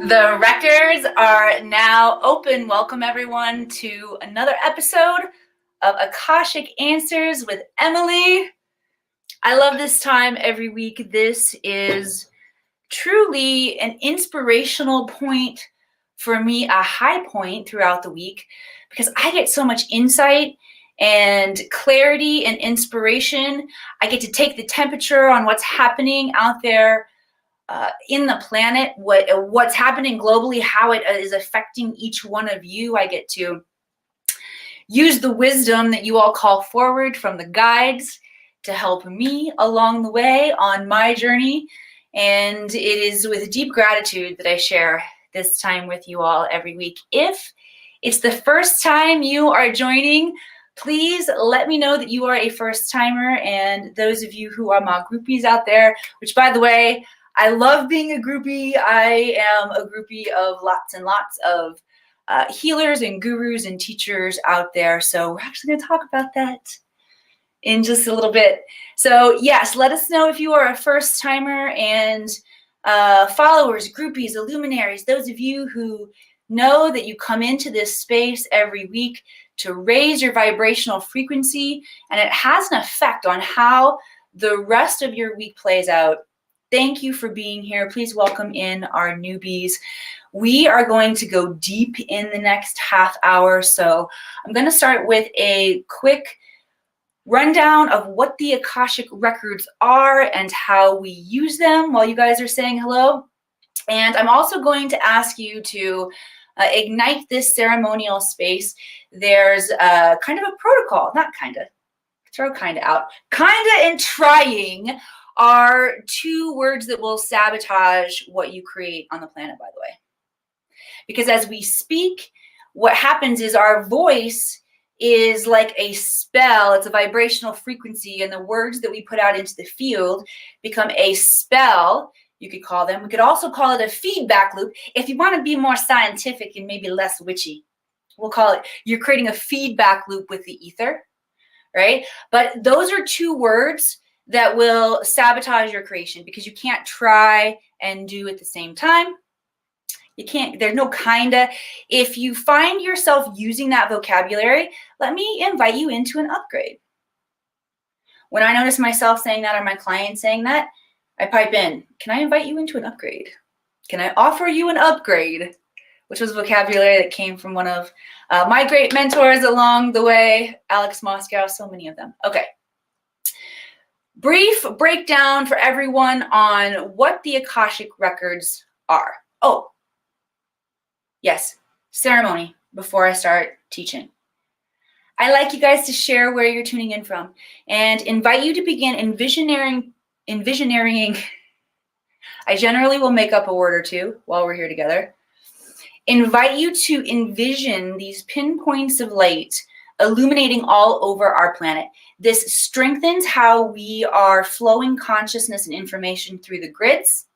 The records are now open. Welcome everyone to another episode of Akashic Answers with Emily. I love this time every week. This is truly an inspirational point for me, a high point throughout the week, because I get so much insight and clarity and inspiration. I get to take the temperature on what's happening out there in the planet, what's happening globally, how it is affecting each one of you. I get to use the wisdom that you all call forward from the guides to help me along the way on my journey. And it is with deep gratitude that I share this time with you all every week. If it's the first time you are joining, please let me know that you are a first timer. And those of you who are my groupies out there, which by the way, I love being a groupie. I am a groupie of lots and lots of healers and gurus and teachers out there. So we're actually going to talk about that in just a little bit. So yes, let us know if you are a first timer and followers, groupies, illuminaries, those of you who know that you come into this space every week to raise your vibrational frequency, and it has an effect on how the rest of your week plays out. Thank you for being here. Please welcome in our newbies. We are going to go deep in the next half hour. So I'm going to start with a quick rundown of what the Akashic Records are and how we use them while you guys are saying hello. And I'm also going to ask you to ignite this ceremonial space. There's kind of a protocol, not kind of, throw kind of out, kind of and trying are two words that will sabotage what you create on the planet, by the way. Because as we speak, what happens is our voice is like a spell. It's a vibrational frequency, and the words that we put out into the field become a spell, you could call them. We could also call it a feedback loop. If you want to be more scientific and maybe less witchy, we'll call it, you're creating a feedback loop with the ether, right? But those are two words that will sabotage your creation because you can't try and do at the same time. You can't, there's no kinda. If you find yourself using that vocabulary, let me invite you into an upgrade. When I notice myself saying that or my clients saying that, I pipe in, can I invite you into an upgrade? Can I offer you an upgrade? Which was vocabulary that came from one of my great mentors along the way, Alex Moscow, so many of them. Okay. Brief breakdown for everyone on what the Akashic Records are. Oh, yes, ceremony before I start teaching. I like you guys to share where you're tuning in from and invite you to begin envisioning. I generally will make up a word or two while we're here together. Invite you to envision these pinpoints of light illuminating all over our planet. This strengthens how we are flowing consciousness and information through the grids.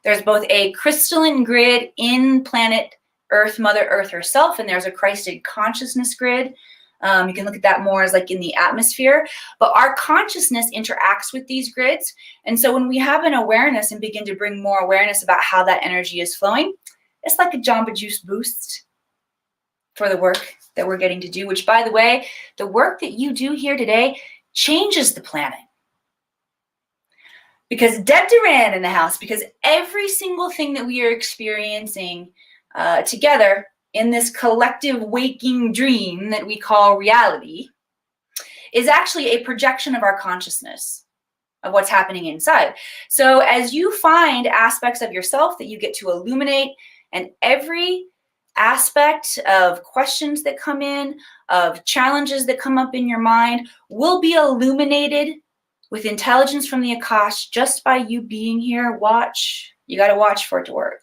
There's both a crystalline grid in planet Earth, Mother Earth herself, and there's a Christed consciousness grid. You can look at that more as like in the atmosphere, but our consciousness interacts with these grids. And so when we have an awareness and begin to bring more awareness about how that energy is flowing, it's like a Jamba Juice boost for the work that we're getting to do, which, by the way, the work that you do here today changes the planet. Because Deb Duran in the house, because every single thing that we are experiencing together in this collective waking dream that we call reality is actually a projection of our consciousness, of what's happening inside. So as you find aspects of yourself that you get to illuminate, and every aspect of questions that come in, of challenges that come up in your mind will be illuminated with intelligence from the Akash just by you being here. Watch. You got to watch for it to work.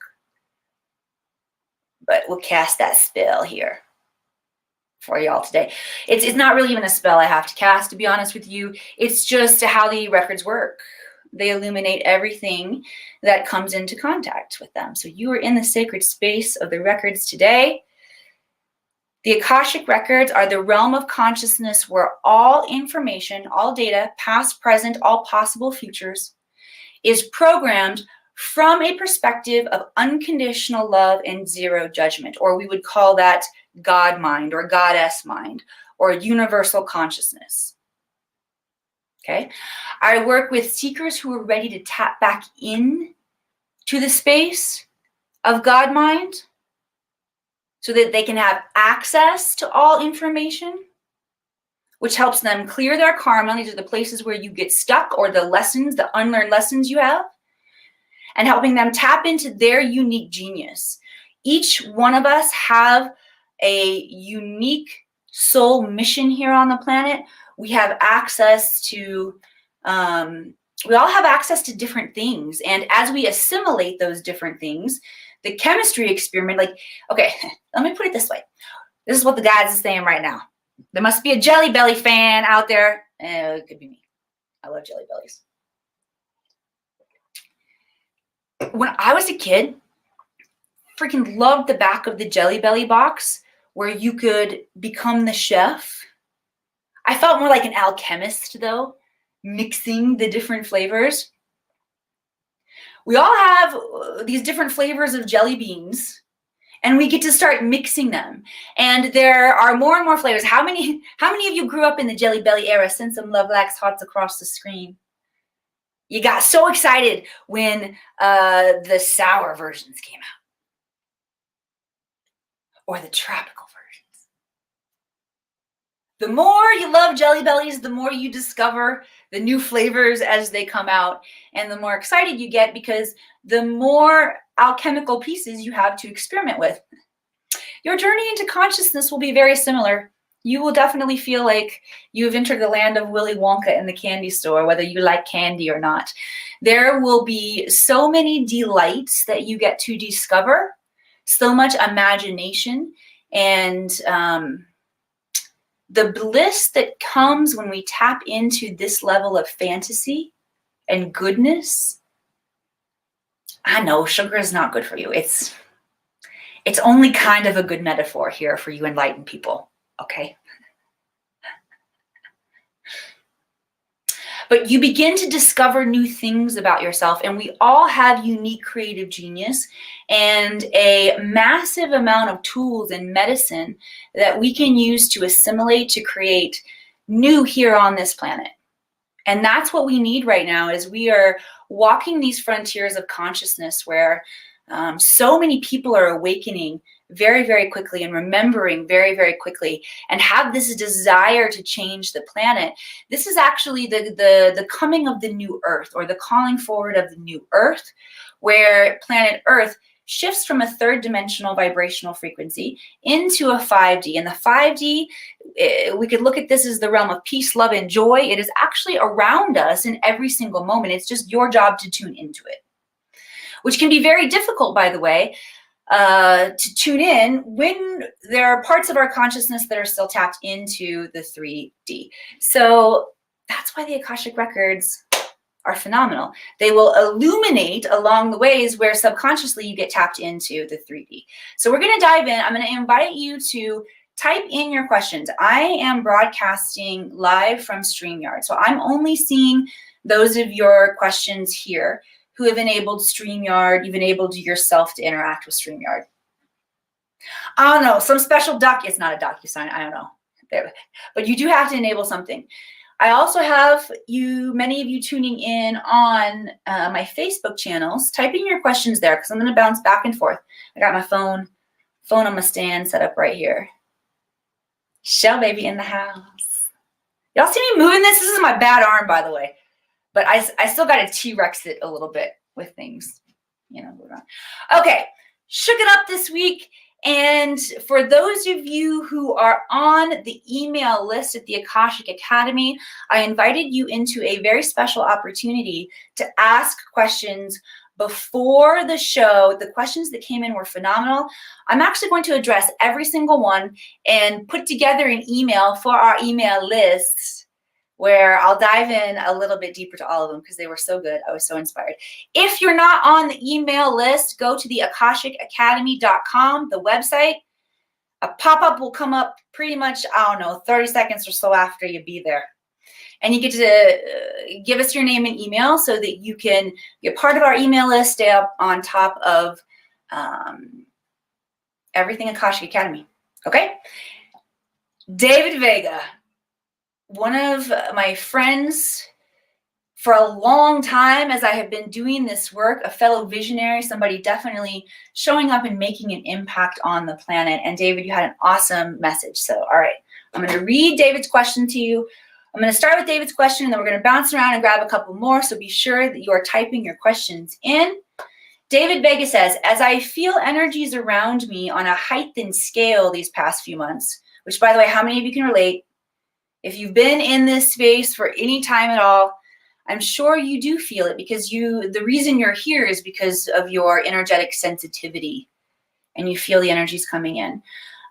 But we'll cast that spell here for y'all today. It's not really even a spell I have to cast, to be honest with you. It's just how the records work. They illuminate everything that comes into contact with them. So you are in the sacred space of the records today. The Akashic Records are the realm of consciousness where all information, all data, past, present, all possible futures, is programmed from a perspective of unconditional love and zero judgment, or we would call that God mind or goddess mind or universal consciousness. Okay. I work with seekers who are ready to tap back in to the space of God mind so that they can have access to all information, which helps them clear their karma. These are the places where you get stuck, or the lessons, the unlearned lessons you have, and helping them tap into their unique genius. Each one of us have a unique soul mission here on the planet. We have access to, we all have access to different things. And as we assimilate those different things, the chemistry experiment, like, okay, let me put it this way. This is what the guys are saying right now. There must be a Jelly Belly fan out there. It could be me. I love Jelly Bellies. When I was a kid, freaking loved the back of the Jelly Belly box where you could become the chef. I felt more like an alchemist though, mixing the different flavors. We all have these different flavors of jelly beans, and we get to start mixing them. And there are more and more flavors. How many of you grew up in the Jelly Belly era? Send some love likes hearts across the screen. You got so excited when the sour versions came out, or the tropical versions. The more you love Jelly Bellies, the more you discover the new flavors as they come out, and the more excited you get because the more alchemical pieces you have to experiment with. Your journey into consciousness will be very similar. You will definitely feel like you have entered the land of Willy Wonka in the candy store, whether you like candy or not. There will be so many delights that you get to discover, so much imagination, and the bliss that comes when we tap into this level of fantasy and goodness. I know sugar is not good for you. It's only kind of a good metaphor here for you enlightened people, okay? But you begin to discover new things about yourself, and we all have unique creative genius and a massive amount of tools and medicine that we can use to assimilate, to create new here on this planet. And that's what we need right now, is we are walking these frontiers of consciousness where so many people are awakening very, very quickly and remembering very, very quickly and have this desire to change the planet. This is actually the coming of the new earth, or the calling forward of the new earth, where planet Earth shifts from a third dimensional vibrational frequency into a 5D. And the 5D, we could look at this as the realm of peace, love, and joy. It is actually around us in every single moment. It's just your job to tune into it, which can be very difficult, by the way, to tune in when there are parts of our consciousness that are still tapped into the 3D. So that's why the Akashic Records are phenomenal. They will illuminate along the ways where subconsciously you get tapped into the 3D. So we're going to dive in. I'm going to invite you to type in your questions. I am broadcasting live from StreamYard, so I'm only seeing those of your questions here who have enabled StreamYard, you've enabled yourself to interact with StreamYard. I don't know, some special it's not a DocuSign, I don't know. But you do have to enable something. I also have many of you tuning in on my Facebook channels. Type in your questions there because I'm going to bounce back and forth. I got my phone on my stand set up right here. Shell baby in the house. Y'all see me moving this? This is my bad arm, by the way. But I still got to T-Rex it a little bit with things, you know. Okay, shook it up this week. And for those of you who are on the email list at the Akashic Academy, I invited you into a very special opportunity to ask questions before the show. The questions that came in were phenomenal. I'm actually going to address every single one and put together an email for our email list, where I'll dive in a little bit deeper to all of them because they were so good. I was so inspired. If you're not on the email list, go to the akashicacademy.com, the website. A pop-up will come up pretty much, I don't know, 30 seconds or so after you be there. And you get to give us your name and email so that you can be a part of our email list, stay up on top of everything Akashic Academy. Okay? David Vega, one of my friends for a long time as I have been doing this work, a fellow visionary, somebody definitely showing up and making an impact on the planet. And David, you had an awesome message. So, all right, I'm going to read David's question to you. I'm going to start with David's question, and then we're going to bounce around and grab a couple more. So be sure that you are typing your questions in. David Vega says, as I feel energies around me on a heightened scale these past few months, which, by the way, how many of you can relate? If you've been in this space for any time at all, I'm sure you do feel it, because the reason you're here is because of your energetic sensitivity, and you feel the energies coming in.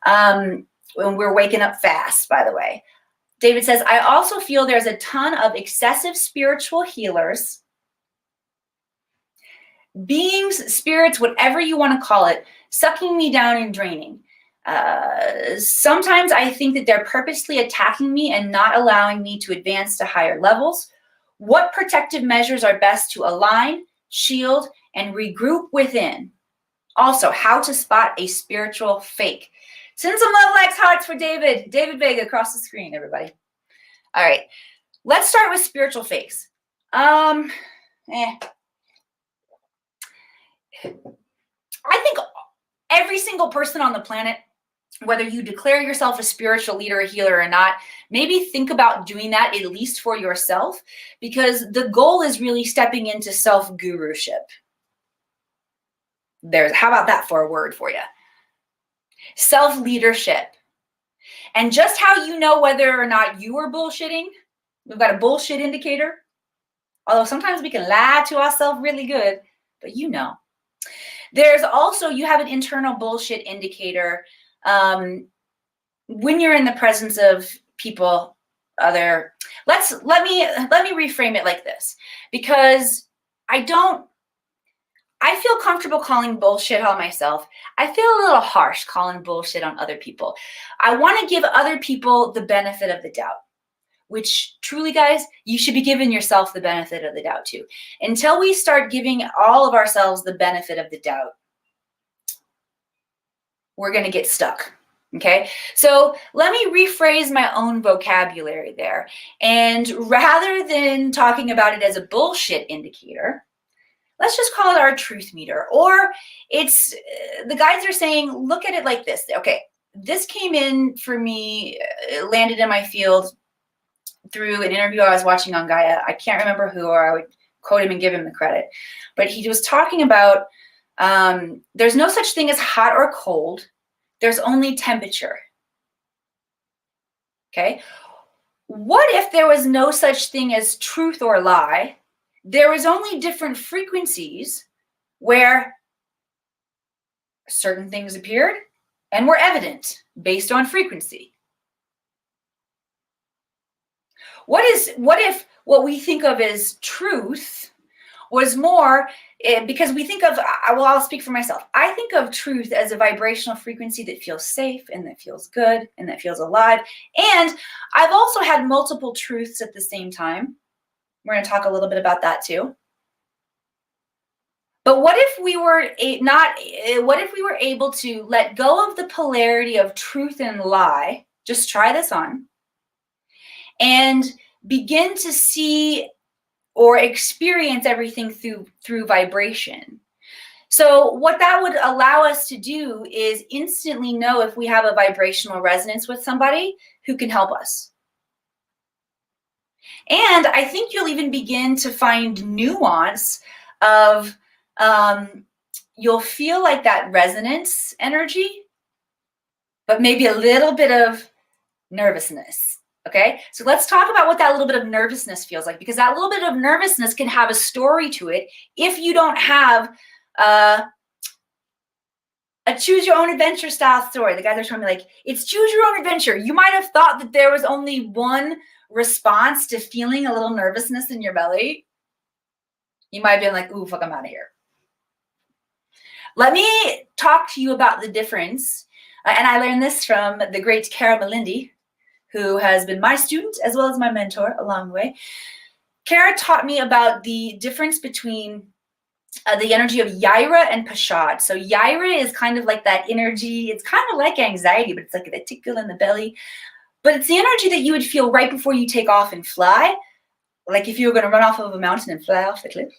When we're waking up fast, by the way. David says, I also feel there's a ton of excessive spiritual healers, beings, spirits, whatever you want to call it, sucking me down and draining. Sometimes I think that they're purposely attacking me and not allowing me to advance to higher levels. What protective measures are best to align, shield, and regroup within? Also, how to spot a spiritual fake. Send some love, likes, hearts for David. David Vega across the screen, everybody. All right, let's start with spiritual fakes. I think every single person on the planet, whether you declare yourself a spiritual leader, a healer or not, maybe think about doing that at least for yourself, because the goal is really stepping into self-guruship. How about that for a word for you? Self-leadership. And just how you know whether or not you are bullshitting, we've got a bullshit indicator. Although sometimes we can lie to ourselves really good, but you know. There's also, you have an internal bullshit indicator when you're in the presence of people, let me reframe it like this, because I feel comfortable calling bullshit on myself. I feel a little harsh calling bullshit on other people. I want to give other people the benefit of the doubt, which truly, guys, you should be giving yourself the benefit of the doubt too. Until we start giving all of ourselves the benefit of the doubt, we're going to get stuck. Okay, so let me rephrase my own vocabulary there. And rather than talking about it as a bullshit indicator, let's just call it our truth meter. Or it's, the guides are saying, look at it like this. Okay, this came in for me, landed in my field through an interview I was watching on Gaia. I can't remember who, or I would quote him and give him the credit. But he was talking about there's no such thing as hot or cold. There's only temperature. Okay? What if there was no such thing as truth or lie? There was only different frequencies where certain things appeared and were evident based on frequency. What if what we think of as truth was more, because we think of, I'll speak for myself. I think of truth as a vibrational frequency that feels safe and that feels good and that feels alive. And I've also had multiple truths at the same time. We're going to talk a little bit about that too. But what if we were able to let go of the polarity of truth and lie? Just try this on. And begin to see or experience everything through vibration. So what that would allow us to do is instantly know if we have a vibrational resonance with somebody who can help us. And I think you'll even begin to find nuance of, you'll feel like that resonance energy, but maybe a little bit of nervousness. Okay, so let's talk about what that little bit of nervousness feels like, because that little bit of nervousness can have a story to it if you don't have a choose your own adventure style story. The guys are showing me like, it's choose your own adventure. You might have thought that there was only one response to feeling a little nervousness in your belly. You might have been like, ooh, fuck, I'm out of here. Let me talk to you about the difference. And I learned this from the great Cara Malindi. who has been my student as well as my mentor along the way. Kara taught me about the difference between the energy of Yaira and Pashad. So Yaira is kind of like that energy. It's kind of like anxiety, but it's like a tickle in the belly. But it's the energy that you would feel right before you take off and fly, like if you were going to run off of a mountain and fly off the cliff,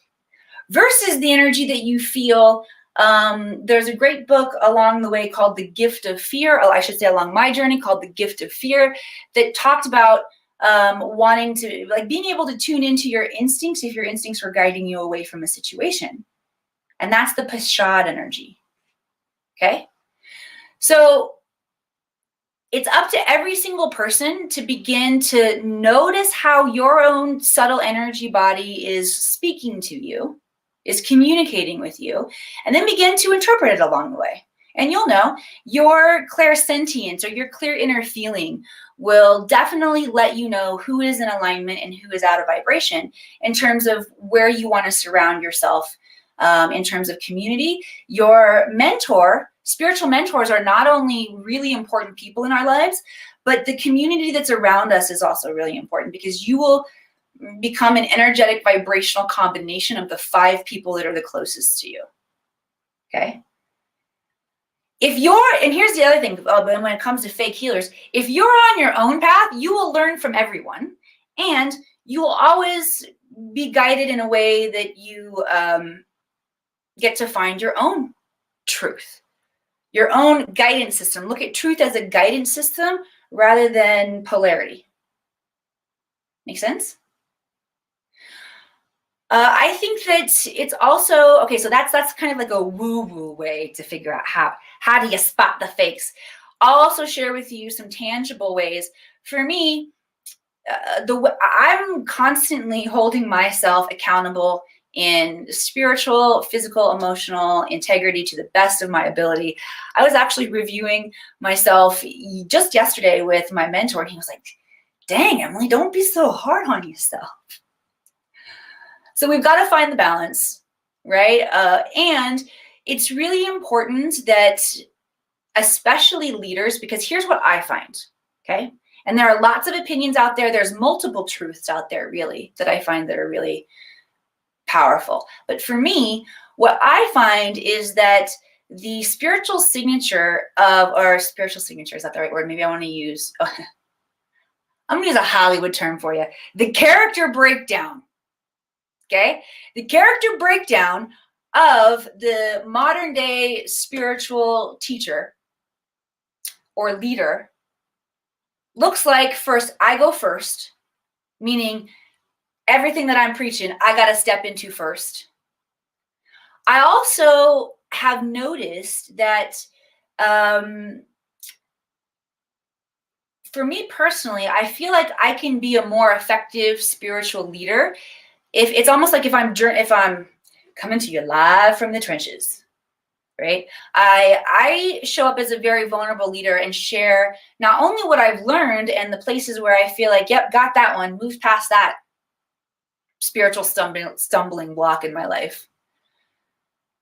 versus the energy that you feel. There's a great book along the way called The Gift of Fear, or I should say along my journey, called The Gift of Fear, that talked about wanting to, like, being able to tune into your instincts if your instincts were guiding you away from a situation. And that's the Pashad energy. Okay? So it's up to every single person to begin to notice how your own subtle energy body is speaking to you, is communicating with you, and then begin to interpret it along the way. And you'll know your clairsentience or your clear inner feeling will definitely let you know who is in alignment and who is out of vibration in terms of where you want to surround yourself. In terms of community, your mentor, spiritual mentors are not only really important people in our lives, but the community that's around us is also really important, because you will become an energetic vibrational combination of the 5 people that are the closest to you. Okay? If you're, and here's the other thing, when it comes to fake healers, if you're on your own path, you will learn from everyone, and you will always be guided in a way that you get to find your own truth, your own guidance system. Look at truth as a guidance system rather than polarity. Make sense? I think that it's also, okay, so that's kind of like a woo-woo way to figure out how do you spot the fakes. I'll also share with you some tangible ways. For me, I'm constantly holding myself accountable in spiritual, physical, emotional integrity to the best of my ability. I was actually reviewing myself just yesterday with my mentor, and he was like, dang, Emily, don't be so hard on yourself. So we've got to find the balance, right? And it's really important that, especially leaders, because here's what I find, okay? And there are lots of opinions out there. There's multiple truths out there, really, that I find that are really powerful. But for me, what I find is that the spiritual signature of, or spiritual signature, is that the right word? Maybe I want to use, I'm going to use a Hollywood term for you. The character breakdown, okay? The character breakdown of the modern day spiritual teacher or leader looks like, first, I go first, meaning everything that I'm preaching, I got to step into first. I also have noticed that for me personally, I feel like I can be a more effective spiritual leader if it's almost like if I'm coming to you live from the trenches, right? I show up as a very vulnerable leader and share not only what I've learned and the places where I feel like, yep, got that one, moved past that spiritual stumbling block in my life.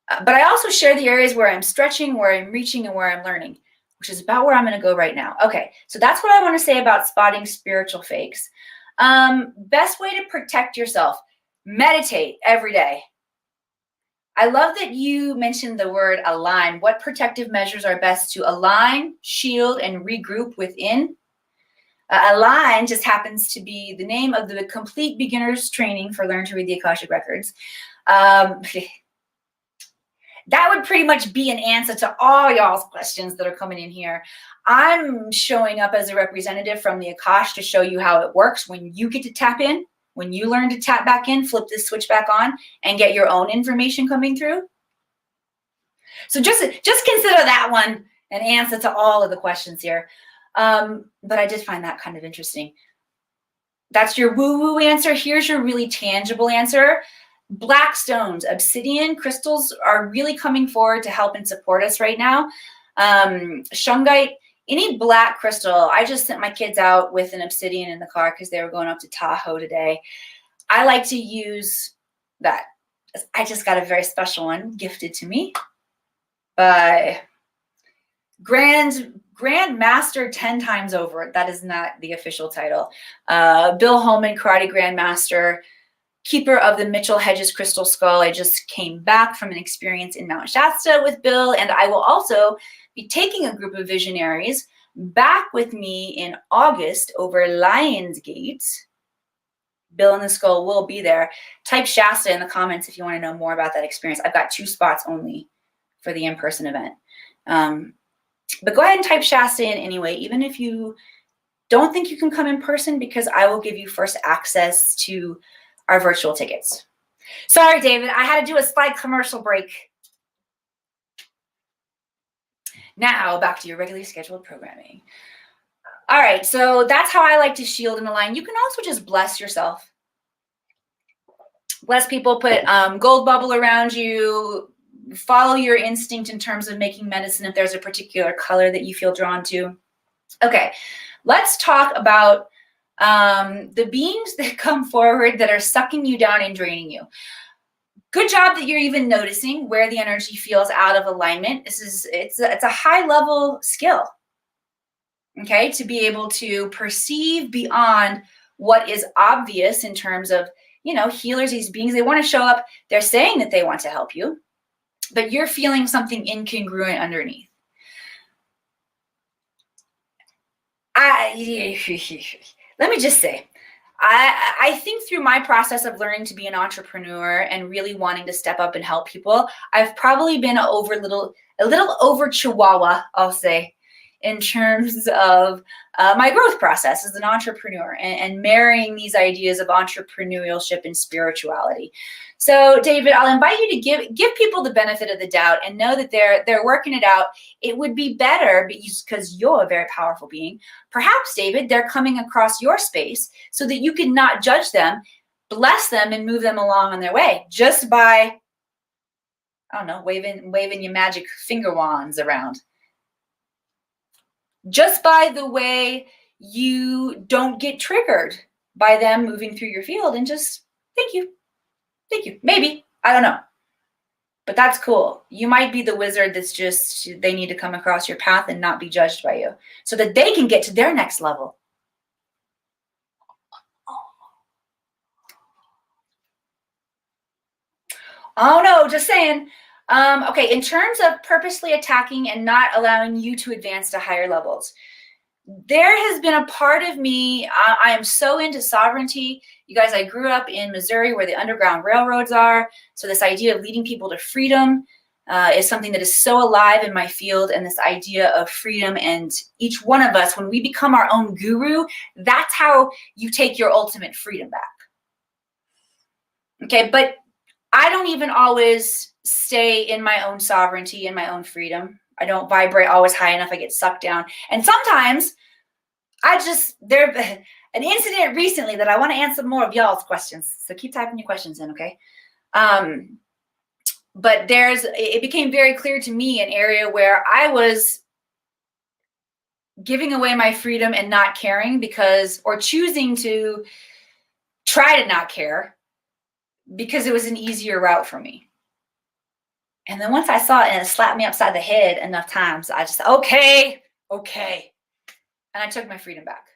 But I also share the areas where I'm stretching, where I'm reaching, and where I'm learning, which is about where I'm going to go right now. Okay, so that's what I want to say about spotting spiritual fakes. Best way to protect yourself, meditate every day. I love that you mentioned the word align. What protective measures are best to align, shield, and regroup within? Align just happens to be the name of the complete beginner's training for Learn to Read the Akashic Records. That would pretty much be an answer to all y'all's questions that are coming in here. I'm showing up as a representative from the Akash to show you how it works when you get to tap in, when you learn to tap back in, flip this switch back on, and get your own information coming through. So just consider that one an answer to all of the questions here. But I did find that kind of interesting. That's your woo-woo answer. Here's your really tangible answer. Black stones, obsidian, crystals are really coming forward to help and support us right now. Shungite, any black crystal. I just sent my kids out with an obsidian in the car because they were going up to Tahoe today. I like to use that. I just got a very special one gifted to me by Grand Master 10 times over. That is not the official title. Bill Holman, Karate Grandmaster, keeper of the Mitchell Hedges Crystal Skull. I just came back from an experience in Mount Shasta with Bill, and I will also be taking a group of visionaries back with me in August over Lionsgate. Bill and the Skull will be there. Type Shasta in the comments if you want to know more about that experience. I've got 2 spots only for the in-person event. But go ahead and type Shasta in anyway, even if you don't think you can come in person, because I will give you first access to our virtual tickets. Sorry, David, I had to do a slight commercial break. Now back to your regularly scheduled programming. All right, so that's how I like to shield and align. You can also just bless yourself. Bless people, put gold bubble around you, follow your instinct in terms of making medicine if there's a particular color that you feel drawn to. Okay, let's talk about the beings that come forward that are sucking you down and draining you. Good job that you're even noticing where the energy feels out of alignment. It's a high level skill, okay, to be able to perceive beyond what is obvious in terms of, healers, these beings, they want to show up. They're saying that they want to help you, but you're feeling something incongruent underneath. Let me just say, I think through my process of learning to be an entrepreneur and really wanting to step up and help people, I've probably been a little over chihuahua, I'll say, in terms of my growth process as an entrepreneur and marrying these ideas of entrepreneurship and spirituality. So, David, I'll invite you to give people the benefit of the doubt and know that they're working it out. It would be better because you're a very powerful being. Perhaps, David, they're coming across your space so that you can not judge them, bless them, and move them along on their way just by, I don't know, waving your magic finger wands around. Just by the way you don't get triggered by them moving through your field and just, thank you. Maybe, I don't know. But that's cool. You might be the wizard that's just, they need to come across your path and not be judged by you so that they can get to their next level. Oh no, just saying. Okay, in terms of purposely attacking and not allowing you to advance to higher levels, there has been a part of me, I am so into sovereignty. You guys, I grew up in Missouri where the Underground Railroads are. So this idea of leading people to freedom is something that is so alive in my field, and this idea of freedom. And each one of us, when we become our own guru, that's how you take your ultimate freedom back. Okay, but I don't even always stay in my own sovereignty and my own freedom. I don't vibrate always high enough. I get sucked down. And sometimes there's an incident recently that I want to answer more of y'all's questions. So keep typing your questions in, okay? But it became very clear to me an area where I was giving away my freedom and not caring or choosing to try to not care because it was an easier route for me. And then once I saw it and it slapped me upside the head enough times, I just said, okay. And I took my freedom back.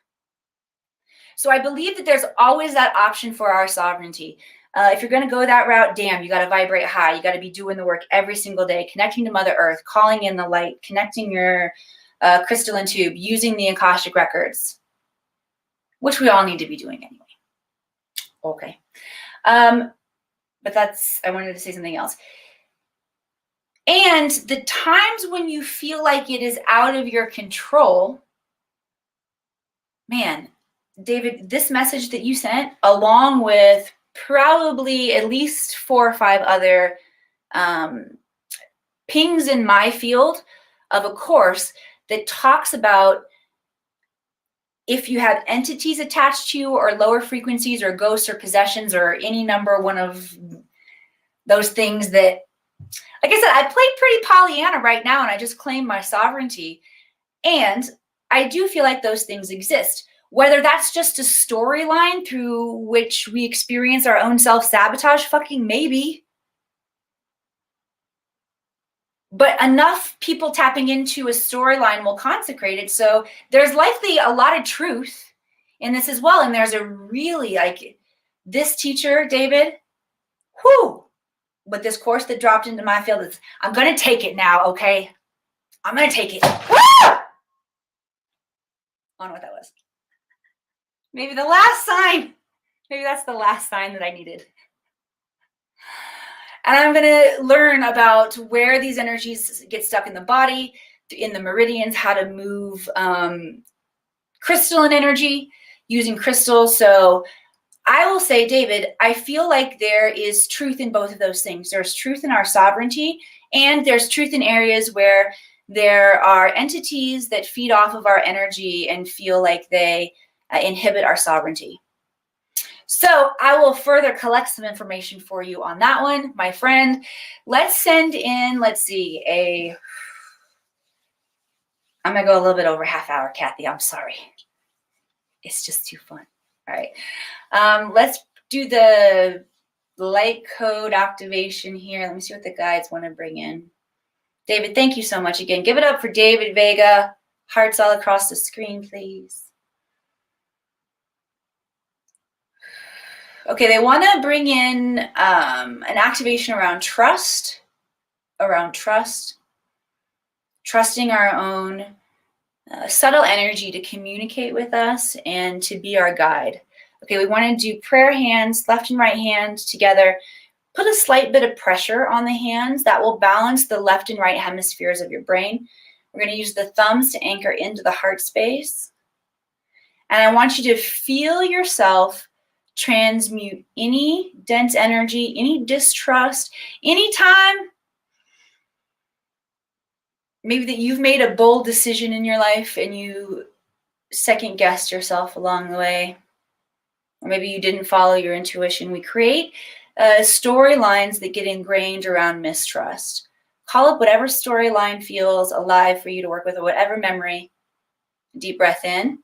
So I believe that there's always that option for our sovereignty. If you're going to go that route, damn, you got to vibrate high. You got to be doing the work every single day, connecting to Mother Earth, calling in the light, connecting your crystalline tube, using the Akashic Records, which we all need to be doing anyway. Okay. But I wanted to say something else. And the times when you feel like it is out of your control, man, David, this message that you sent, along with probably at least 4 or 5 other pings in my field of a course that talks about if you have entities attached to you or lower frequencies or ghosts or possessions or any one of those things that, like I said, I play pretty Pollyanna right now and I just claim my sovereignty. And I do feel like those things exist. Whether that's just a storyline through which we experience our own self-sabotage, fucking maybe. but enough people tapping into a storyline will consecrate it. So there's likely a lot of truth in this as well. And there's a really, like, this teacher, David, with this course that dropped into my field, I'm going to take it now, okay? I'm going to take it. I don't know what that was. Maybe the last sign. Maybe that's the last sign that I needed. And I'm going to learn about where these energies get stuck in the body, in the meridians, how to move crystalline energy using crystals. So I will say, David, I feel like there is truth in both of those things. There's truth in our sovereignty, and there's truth in areas where there are entities that feed off of our energy and feel like they inhibit our sovereignty. So I will further collect some information for you on that one, my friend. Let's send in, let's see, I'm going to go a little bit over half hour, Kathy. I'm sorry. It's just too fun. All right. Let's do the light code activation here. Let me see what the guides want to bring in. David, thank you so much again. Give it up for David Vega. Hearts all across the screen, please. Okay, they want to bring in an activation around trust, trusting our own subtle energy to communicate with us and to be our guide. Okay, we want to do prayer hands, left and right hand together. Put a slight bit of pressure on the hands. That will balance the left and right hemispheres of your brain. We're going to use the thumbs to anchor into the heart space. And I want you to feel yourself transmute any dense energy, any distrust, anytime maybe that you've made a bold decision in your life and you second guessed yourself along the way, or maybe you didn't follow your intuition. We create storylines that get ingrained around mistrust. Call up whatever storyline feels alive for you to work with, or whatever memory. Deep breath in.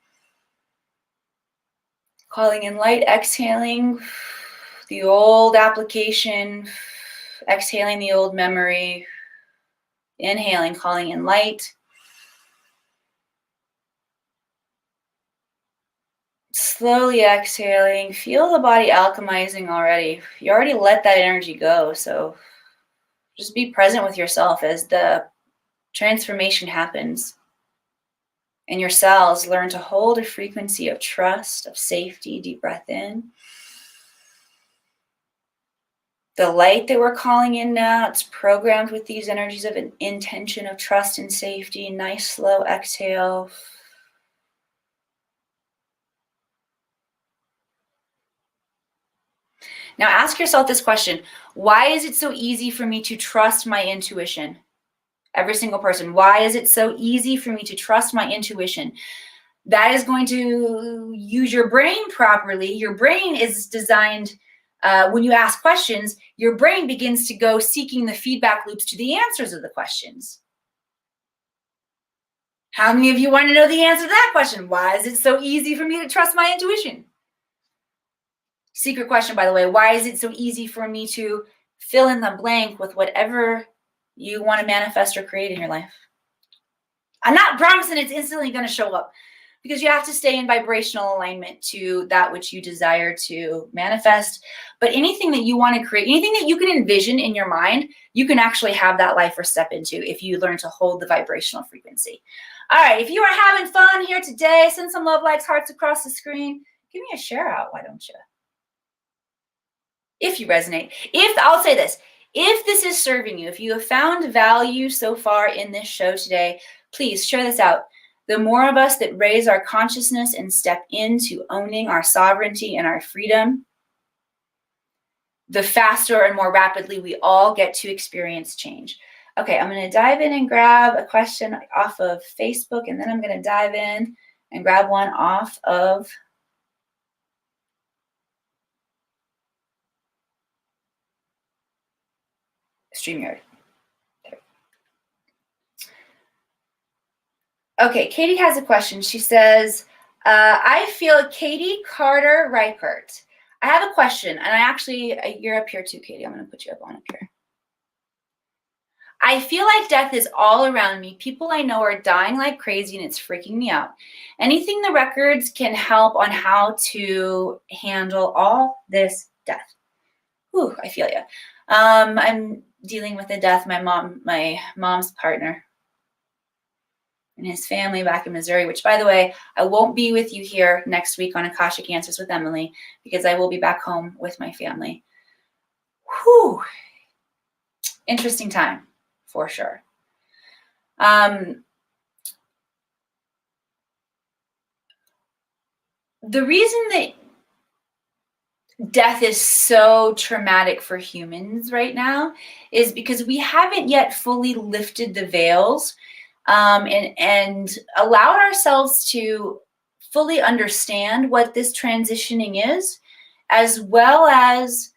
Calling in light, exhaling the old application, exhaling the old memory, inhaling, calling in light. Slowly exhaling, feel the body alchemizing already. You already let that energy go, so just be present with yourself as the transformation happens. And your cells learn to hold a frequency of trust, of safety. Deep breath in. The light that we're calling in now, it's programmed with these energies of an intention of trust and safety. Nice slow exhale. Now ask yourself this question. Why is it so easy for me to trust my intuition? Every single person. Why is it so easy for me to trust my intuition? That is going to use your brain properly. Your brain is designed, when you ask questions, your brain begins to go seeking the feedback loops to the answers of the questions. How many of you want to know the answer to that question? Why is it so easy for me to trust my intuition? Secret question, by the way. Why is it so easy for me to fill in the blank with whatever you want to manifest or create in your life? I'm not promising it's instantly going to show up, because you have to stay in vibrational alignment to that which you desire to manifest. But anything that you want to create, anything that you can envision in your mind, you can actually have that life or step into if you learn to hold the vibrational frequency. All right, if you are having fun here today, send some love, likes, hearts across the screen. Give me a share out, why don't you? If you resonate. I'll say this, if this is serving you, if you have found value so far in this show today, please share this out. The more of us that raise our consciousness and step into owning our sovereignty and our freedom, the faster and more rapidly we all get to experience change. Okay, I'm going to dive in and grab a question off of Facebook, and then I'm going to dive in and grab one off of StreamYard. Okay, Katie has a question. She says, I feel Katie Carter Reichert. I have a question, and you're up here too, Katie. I'm going to put you up here. I feel like death is all around me. People I know are dying like crazy and it's freaking me out. Anything the records can help on how to handle all this death. Whew, I feel you. I'm dealing with the death my mom's partner and his family back in Missouri, which, by the way, I won't be with you here next week on Akashic Answers with Emily because I will be back home with my family. Whew. Interesting time, for sure. The reason that death is so traumatic for humans right now is because we haven't yet fully lifted the veils and allowed ourselves to fully understand what this transitioning is, as well as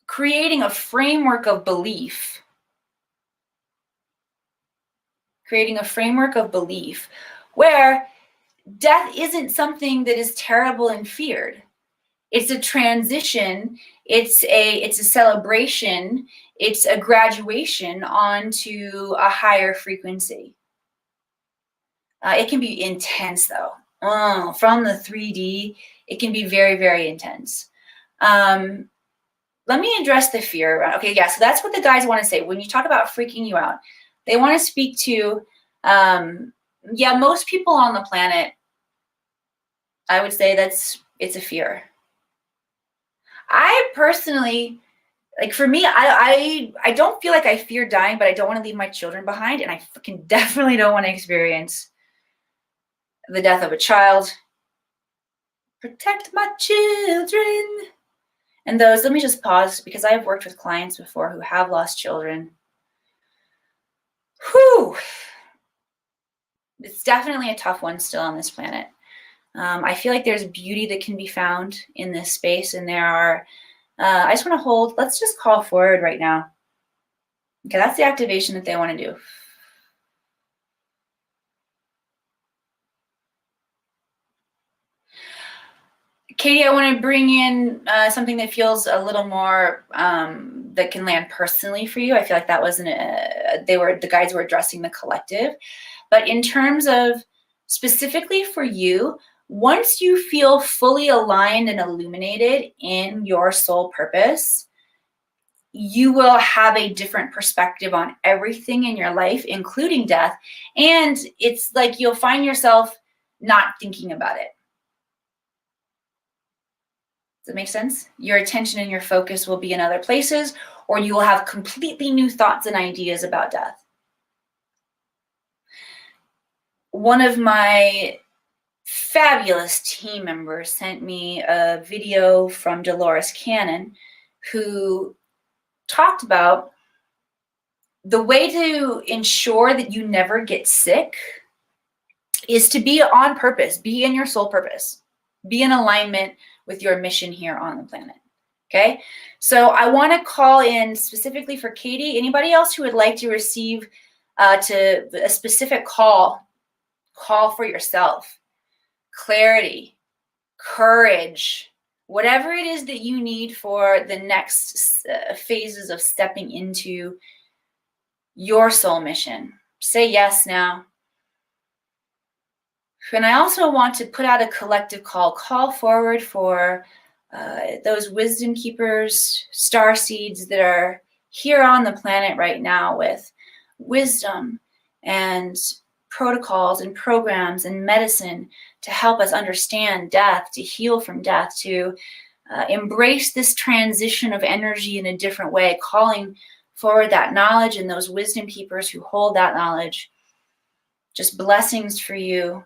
creating a framework of belief. Where death isn't something that is terrible and feared. It's a transition. It's a celebration. It's a graduation onto a higher frequency. It can be intense, though. From the 3D, it can be very, very intense. Let me address the fear around. Okay, yeah, so that's what the guys want to say. When you talk about freaking you out, they want to speak to, yeah, most people on the planet, I would say it's a fear. I personally, like for me, I don't feel like I fear dying, but I don't want to leave my children behind, and I fucking definitely don't want to experience the death of a child. Protect my children. And those, let me just pause because I've worked with clients before who have lost children. Whew. It's definitely a tough one still on this planet. I feel like there's beauty that can be found in this space, and there are, I just want to hold, let's just call forward right now. Okay, that's the activation that they want to do. Katie, I want to bring in something that feels a little more that can land personally for you. I feel like that wasn't the guys were addressing the collective, but in terms of specifically for you, once you feel fully aligned and illuminated in your soul purpose, you will have a different perspective on everything in your life, including death. And it's like you'll find yourself not thinking about it. Does that make sense? Your attention and your focus will be in other places, or you will have completely new thoughts and ideas about death. One of my fabulous team members sent me a video from Dolores Cannon, who talked about the way to ensure that you never get sick is to be on purpose, be in your soul purpose, be in alignment with your mission here on the planet. Okay, so I want to call in specifically for Katie. Anybody else who would like to receive to a specific call for yourself, clarity, courage, whatever it is that you need for the next phases of stepping into your soul mission. Say yes now. And I also want to put out a collective call forward for those wisdom keepers, star seeds that are here on the planet right now with wisdom and protocols and programs and medicine to help us understand death, to heal from death, to embrace this transition of energy in a different way, calling forward that knowledge and those wisdom keepers who hold that knowledge. Just blessings for you,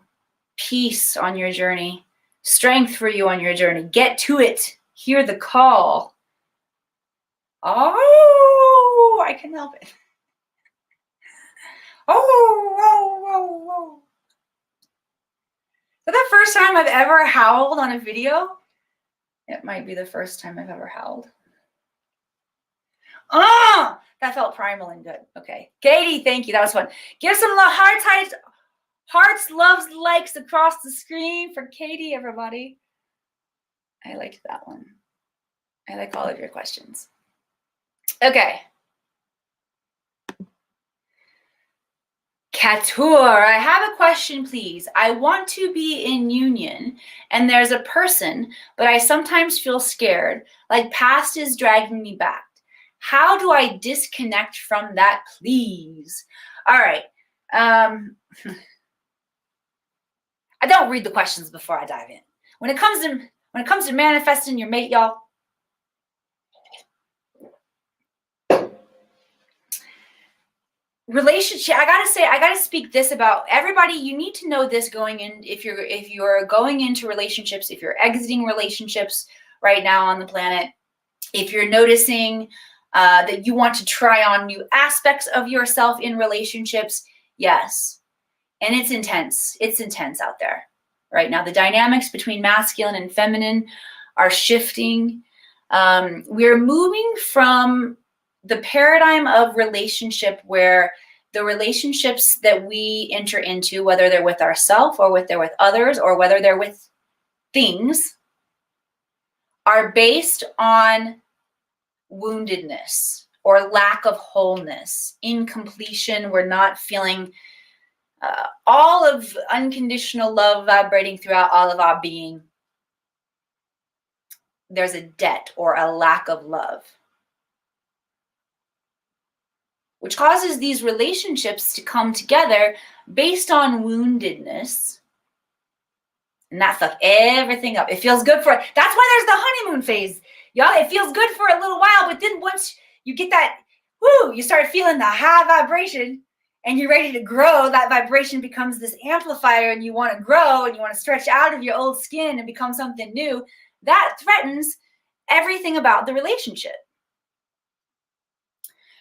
peace on your journey, strength for you on your journey. Get to it. Hear the call. Oh, I can help it. Oh. Is that the first time I've ever howled on a video? It might be the first time I've ever howled. Oh, that felt primal and good. Okay. Katie, thank you. That was fun. Give some hearts, loves, likes across the screen for Katie, everybody. I liked that one. I like all of your questions. Okay. Katur, I have a question, please. I want to be in union, and there's a person, but I sometimes feel scared, like past is dragging me back. How do I disconnect from that, please? All right. I don't read the questions before I dive in. When it comes to manifesting your mate, y'all, relationship, I gotta speak this about everybody. You need to know this going in. If you're going into relationships, if you're exiting relationships right now on the planet, if you're noticing that you want to try on new aspects of yourself in relationships, yes. And it's intense out there right now. The dynamics between masculine and feminine are shifting. We're moving from the paradigm of relationship where the relationships that we enter into, whether they're with ourselves or whether they're with others or whether they're with things, are based on woundedness or lack of wholeness, incompletion. We're not feeling all of unconditional love vibrating throughout all of our being. There's a debt or a lack of love, which causes these relationships to come together based on woundedness. And that fuck everything up. It feels good that's why there's the honeymoon phase. Y'all, it feels good for a little while, but then once you get that, you start feeling the high vibration and you're ready to grow, that vibration becomes this amplifier and you want to grow and you want to stretch out of your old skin and become something new. That threatens everything about the relationship.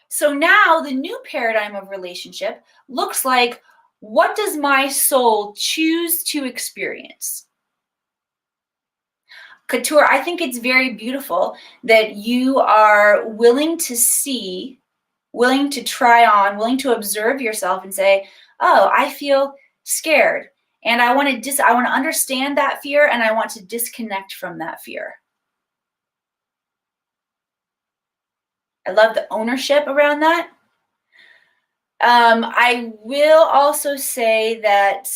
So now the new paradigm of relationship looks like, what does my soul choose to experience? Couture, I think it's very beautiful that you are willing to see, willing to try on, willing to observe yourself and say, oh, I feel scared. And I want to understand that fear and I want to disconnect from that fear. I love the ownership around that. I will also say that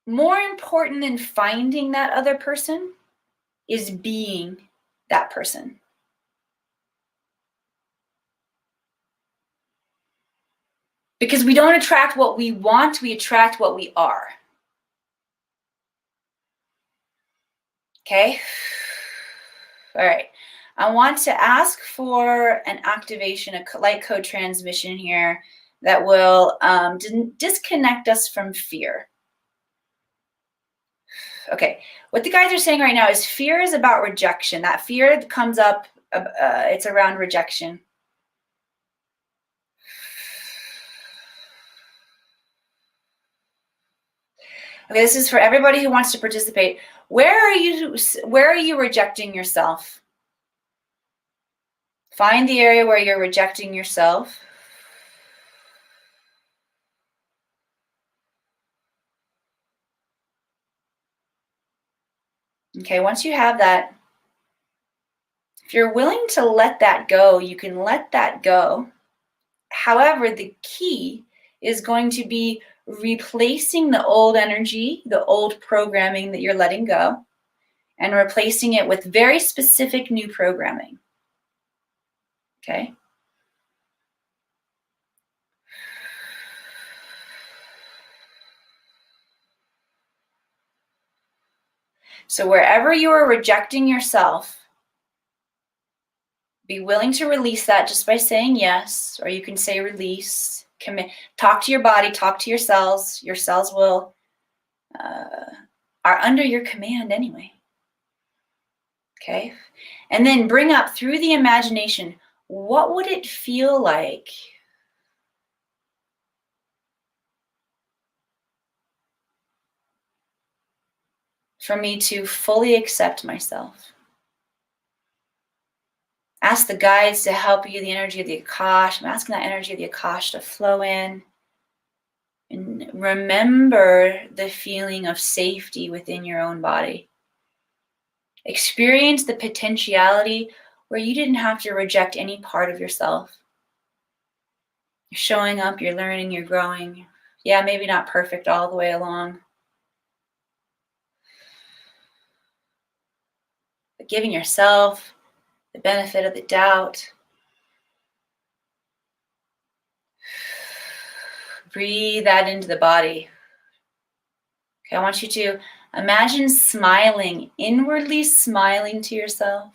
more important than finding that other person is being that person. Because we don't attract what we want, we attract what we are. Okay? All right. I want to ask for an activation, a light code transmission here that will disconnect us from fear. Okay, what the guys are saying right now is fear is about rejection. That fear that comes up, it's around rejection. Okay, this is for everybody who wants to participate. Where are you rejecting yourself? Find the area where you're rejecting yourself. Okay, once you have that, if you're willing to let that go, you can let that go. However, the key is going to be replacing the old energy, the old programming that you're letting go, and replacing it with very specific new programming. Okay? So wherever you are rejecting yourself, be willing to release that just by saying yes, or you can say release. Talk to your body, talk to your cells. Your cells will are under your command anyway. Okay? And then bring up through the imagination, what would it feel like for me to fully accept myself? Ask the guides to help you, the energy of the Akash. I'm asking that energy of the Akash to flow in. And remember the feeling of safety within your own body. Experience the potentiality where you didn't have to reject any part of yourself. You're showing up, you're learning, you're growing. Yeah, maybe not perfect all the way along, but giving yourself the benefit of the doubt. Breathe that into the body. Okay, I want you to imagine smiling, inwardly smiling to yourself.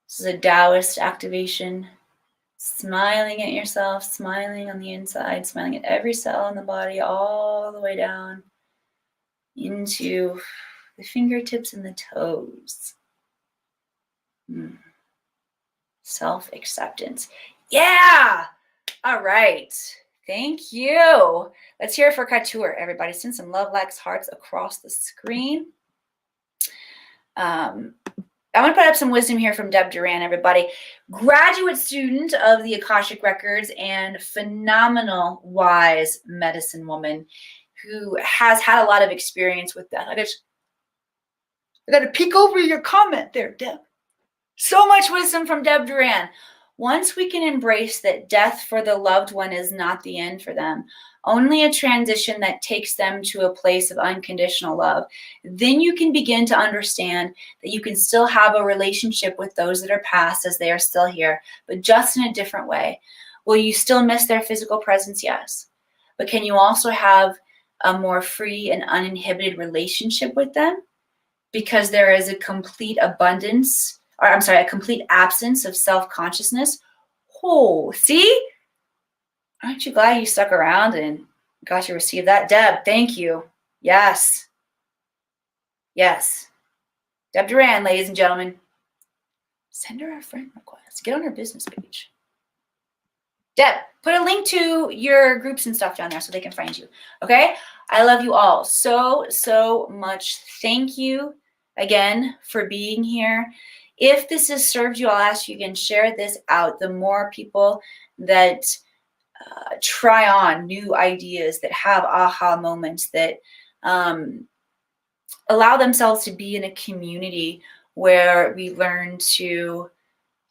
This is a Taoist activation. Smiling at yourself, smiling on the inside, smiling at every cell in the body, all the way down into the fingertips and the toes. Self-acceptance. Yeah! All right. Thank you. Let's hear it for Couture. Everybody, send some love, likes, hearts across the screen. I want to put up some wisdom here from Deb Duran, everybody. Graduate student of the Akashic Records and phenomenal, wise medicine woman who has had a lot of experience with that. I got to peek over your comment there, Deb. So much wisdom from Deb Duran. Once we can embrace that death for the loved one is not the end for them, only a transition that takes them to a place of unconditional love, then you can begin to understand that you can still have a relationship with those that are past as they are still here, but just in a different way. Will you still miss their physical presence? Yes. But can you also have a more free and uninhibited relationship with them? Because there is a complete abundance, or I'm sorry, a complete absence of self-consciousness. Oh, see? Aren't you glad you stuck around and got to receive that? Deb, thank you. Yes. Yes. Deb Duran, ladies and gentlemen. Send her a friend request. Get on her business page. Deb, put a link to your groups and stuff down there so they can find you. Okay? I love you all so, so much. Thank you again for being here. If this has served you, I'll ask you again, share this out. The more people that try on new ideas, that have aha moments, that allow themselves to be in a community where we learn to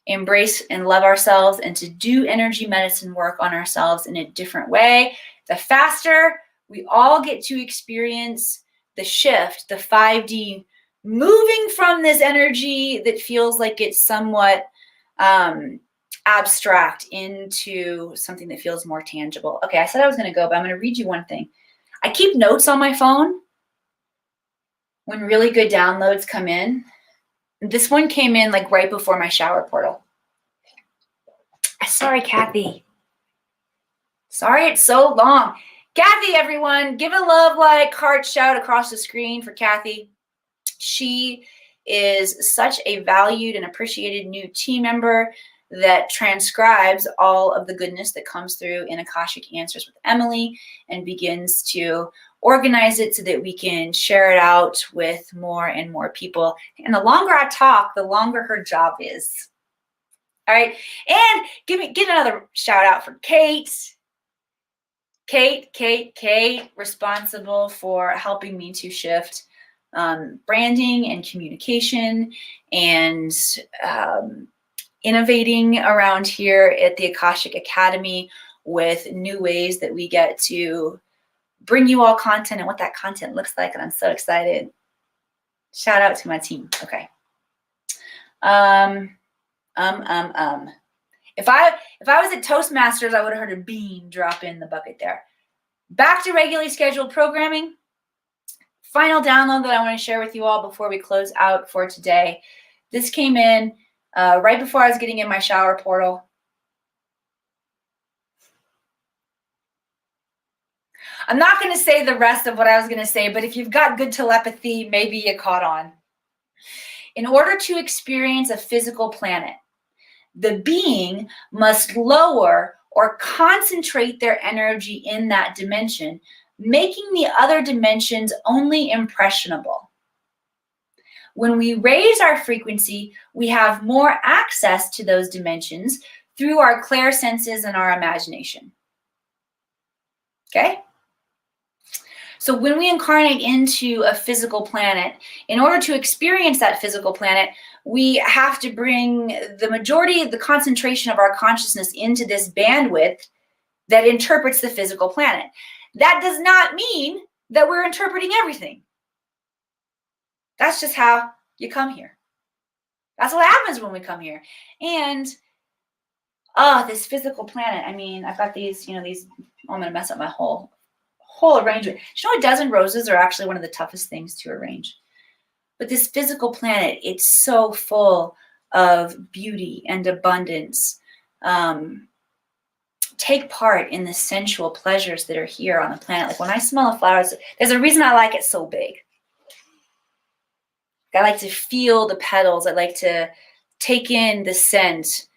embrace and love ourselves and to do energy medicine work on ourselves in a different way, the faster we all get to experience the shift, the 5D, moving from this energy that feels like it's somewhat abstract into something that feels more tangible. Okay, I said I was going to go, but I'm going to read you one thing. I keep notes on my phone when really good downloads come in. This one came in like right before my shower portal. Sorry, Kathy. Sorry it's so long. Kathy, everyone, give a love, like, heart shout across the screen for Kathy. She is such a valued and appreciated new team member that transcribes all of the goodness that comes through in Akashic Answers with Emily and begins to organize it so that we can share it out with more and more people. And the longer I talk, the longer her job is. All right. And get another shout out for Kate. Kate, responsible for helping me to shift branding and communication and innovating around here at the Akashic Academy with new ways that we get to bring you all content and what that content looks like. And I'm so excited. Shout out to my team. Okay. If I was at Toastmasters, I would have heard a bean drop in the bucket there. Back to regularly scheduled programming. Final download that I want to share with you all before we close out for today. This came in right before I was getting in my shower portal. I'm not going to say the rest of what I was going to say, but if you've got good telepathy, maybe you caught on. In order to experience a physical planet, the being must lower or concentrate their energy in that dimension, making the other dimensions only impressionable. When we raise our frequency, we have more access to those dimensions through our clairsenses and our imagination. Okay? So when we incarnate into a physical planet, in order to experience that physical planet, we have to bring the majority of the concentration of our consciousness into this bandwidth that interprets the physical planet. That does not mean that we're interpreting everything. That's just how you come here. That's what happens when we come here. And this physical planet, I mean, I've got these, I'm going to mess up my whole arrangement. You know, a dozen roses are actually one of the toughest things to arrange. But this physical planet, it's so full of beauty and abundance. Take part in the sensual pleasures that are here on the planet. Like when I smell a flower, there's a reason I like it so big. I like to feel the petals. I like to take in the scent.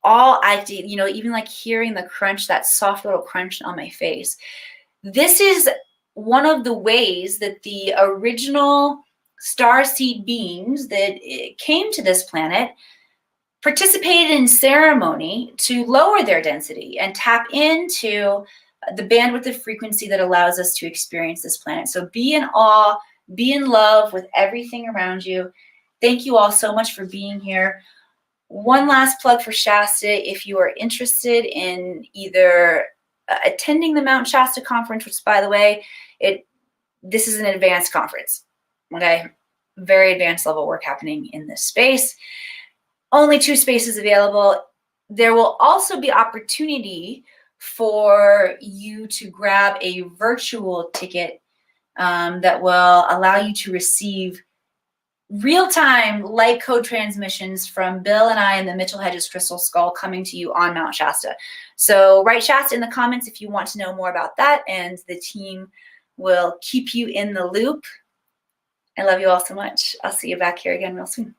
Even like hearing the crunch, that soft little crunch on my face. This is one of the ways that the original starseed beings that came to this planet participated in ceremony to lower their density and tap into the bandwidth of frequency that allows us to experience this planet. So be in awe, be in love with everything around you. Thank you all so much for being here. One last plug for Shasta. If you are interested in either attending the Mount Shasta conference, which, by the way, this is an advanced conference, okay? Very advanced level work happening in this space. Only 2 spaces available. There will also be opportunity for you to grab a virtual ticket that will allow you to receive real-time light code transmissions from Bill and I and the Mitchell Hedges Crystal Skull coming to you on Mount Shasta. So write Shasta in the comments if you want to know more about that, and the team will keep you in the loop. I love you all so much. I'll see you back here again real soon.